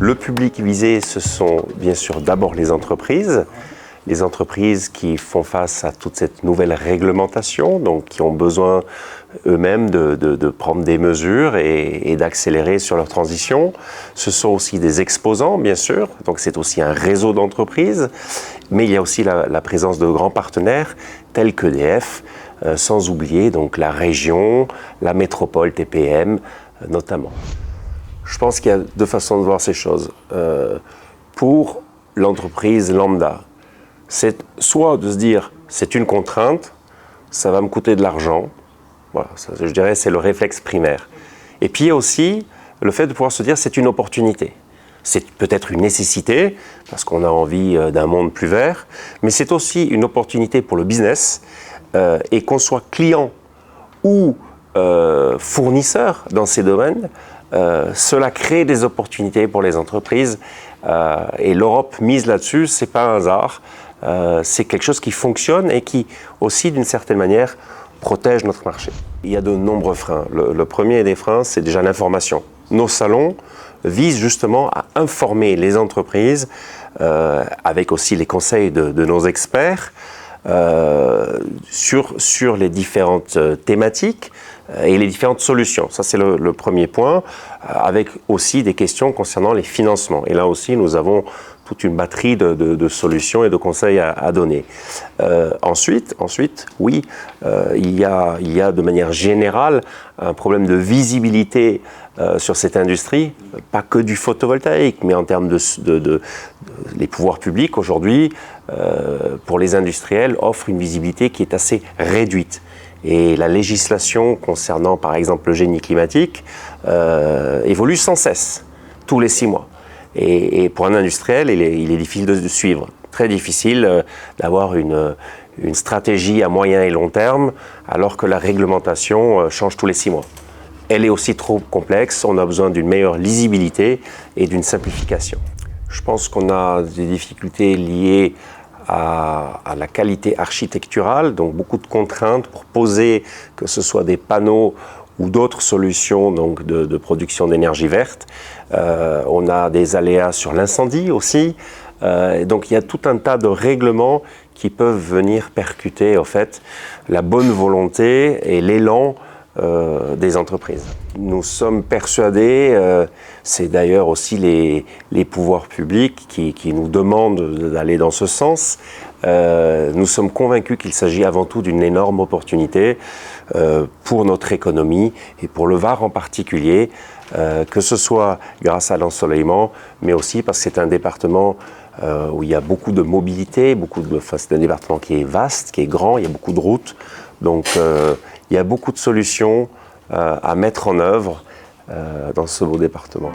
Le public visé, ce sont bien sûr d'abord les entreprises qui font face à toute cette nouvelle réglementation, donc qui ont besoin eux-mêmes de prendre des mesures et d'accélérer sur leur transition. Ce sont aussi des exposants, bien sûr, donc c'est aussi un réseau d'entreprises, mais il y a aussi la présence de grands partenaires tels qu'EDF, sans oublier donc la région, la métropole TPM notamment. Je pense qu'il y a deux façons de voir ces choses. Pour l'entreprise lambda, c'est soit de se dire c'est une contrainte, ça va me coûter de l'argent, voilà, ça, je dirais c'est le réflexe primaire. Et puis il y a aussi le fait de pouvoir se dire c'est une opportunité. C'est peut-être une nécessité parce qu'on a envie d'un monde plus vert, mais c'est aussi une opportunité pour le business et qu'on soit client ou fournisseur dans ces domaines. Cela crée des opportunités pour les entreprises et l'Europe mise là-dessus, c'est pas un hasard, c'est quelque chose qui fonctionne et qui aussi d'une certaine manière protège notre marché. Il y a de nombreux freins. Le premier des freins, c'est déjà l'information. Nos salons visent justement à informer les entreprises avec aussi les conseils de nos experts sur les différentes thématiques et les différentes solutions. Ça, c'est le premier point, avec aussi des questions concernant les financements. Et là aussi, nous avons toute une batterie de solutions et de conseils à donner. Ensuite, oui, il y a de manière générale un problème de visibilité sur cette industrie, pas que du photovoltaïque, mais en termes les pouvoirs publics aujourd'hui, pour les industriels, offrent une visibilité qui est assez réduite. Et la législation concernant, par exemple, le génie climatique évolue sans cesse, tous les 6 mois. Et pour un industriel, il est difficile de suivre. Très difficile d'avoir une stratégie à moyen et long terme, alors que la réglementation change tous les 6 mois. Elle est aussi trop complexe, on a besoin d'une meilleure lisibilité et d'une simplification. Je pense qu'on a des difficultés liées à la qualité architecturale, donc beaucoup de contraintes pour poser, que ce soit des panneaux ou d'autres solutions donc de production d'énergie verte. On a des aléas sur l'incendie aussi. Donc il y a tout un tas de règlements qui peuvent venir percuter en fait la bonne volonté et l'élan des entreprises. Nous sommes persuadés, c'est d'ailleurs aussi les pouvoirs publics qui nous demandent d'aller dans ce sens. Nous sommes convaincus qu'il s'agit avant tout d'une énorme opportunité pour notre économie et pour le Var en particulier, que ce soit grâce à l'ensoleillement, mais aussi parce que c'est un département où il y a beaucoup de mobilité, c'est un département qui est vaste, qui est grand, il y a beaucoup de routes. Donc il y a beaucoup de solutions à mettre en œuvre dans ce beau département.